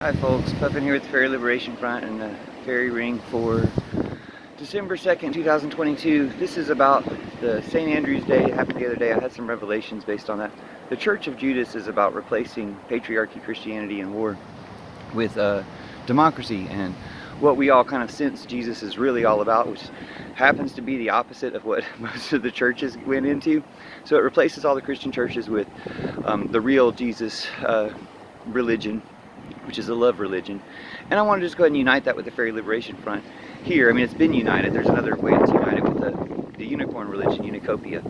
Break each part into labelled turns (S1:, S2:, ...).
S1: Hi folks, Puffin here with the Fairy Liberation Front and the Fairy Ring for December 2nd, 2022. This is about the St. Andrew's Day. It happened the other day. I had some revelations based on that. The Church of Judas is about replacing patriarchy, Christianity, and war with democracy, and what we all kind of sense Jesus is really all about, which happens to be the opposite of what most of the churches went into. So it replaces all the Christian churches with the real Jesus religion, which is a love religion. And I want to just go ahead and unite that with the Fairy Liberation Front here. I mean, it's been united. There's another way it's united with the unicorn religion, Unicopia.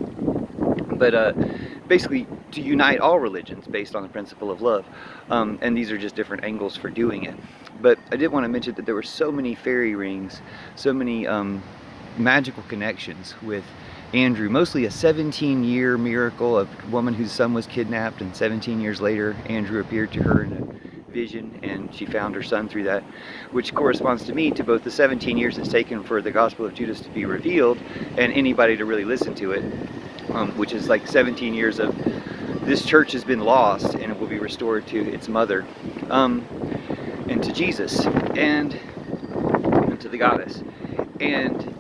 S1: But basically, to unite all religions based on the principle of love. And these are just different angles for doing it. But I did want to mention that there were so many fairy rings, so many magical connections with Andrew, mostly a 17-year miracle of a woman whose son was kidnapped, and 17 years later Andrew appeared to her in a vision and she found her son through that, which corresponds to me to both the 17 years it's taken for the Gospel of Judas to be revealed and anybody to really listen to it, which is like 17 years of this church has been lost and it will be restored to its mother, and to Jesus and to the goddess. And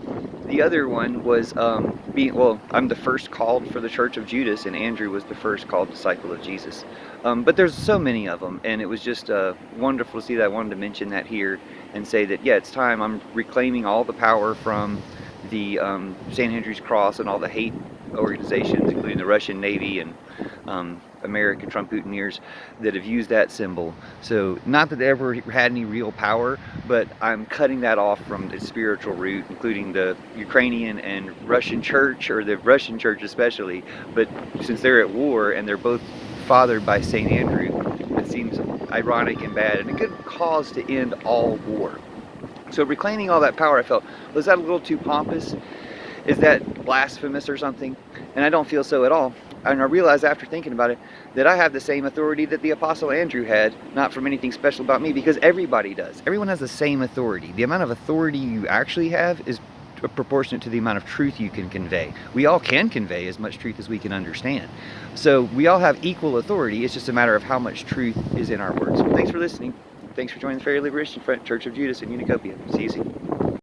S1: the other one was I'm the first called for the Church of Judas, and Andrew was the first called disciple of Jesus. But there's so many of them, and it was just wonderful to see that. I wanted to mention that here and say that, yeah, it's time. I'm reclaiming all the power from the St. Andrew's Cross and all the hate organizations, including the Russian Navy and American Trumputineers that have used that symbol. So not that they ever had any real power, but I'm cutting that off from its spiritual root, including the Ukrainian and Russian church, or the Russian church especially. But since they're at war and they're both fathered by St. Andrew, it seems ironic and bad and a good cause to end all war. So reclaiming all that power, I felt, was that a little too pompous? Is that blasphemous or something? And I don't feel so at all. And I realized after thinking about it that I have the same authority that the Apostle Andrew had, not from anything special about me, because everybody does. Everyone has the same authority. The amount of authority you actually have is proportionate to the amount of truth you can convey. We all can convey as much truth as we can understand. So we all have equal authority. It's just a matter of how much truth is in our words. Thanks for listening. Thanks for joining the Fairy Liberation Front, Church of Judas, and Unicopia. See you soon.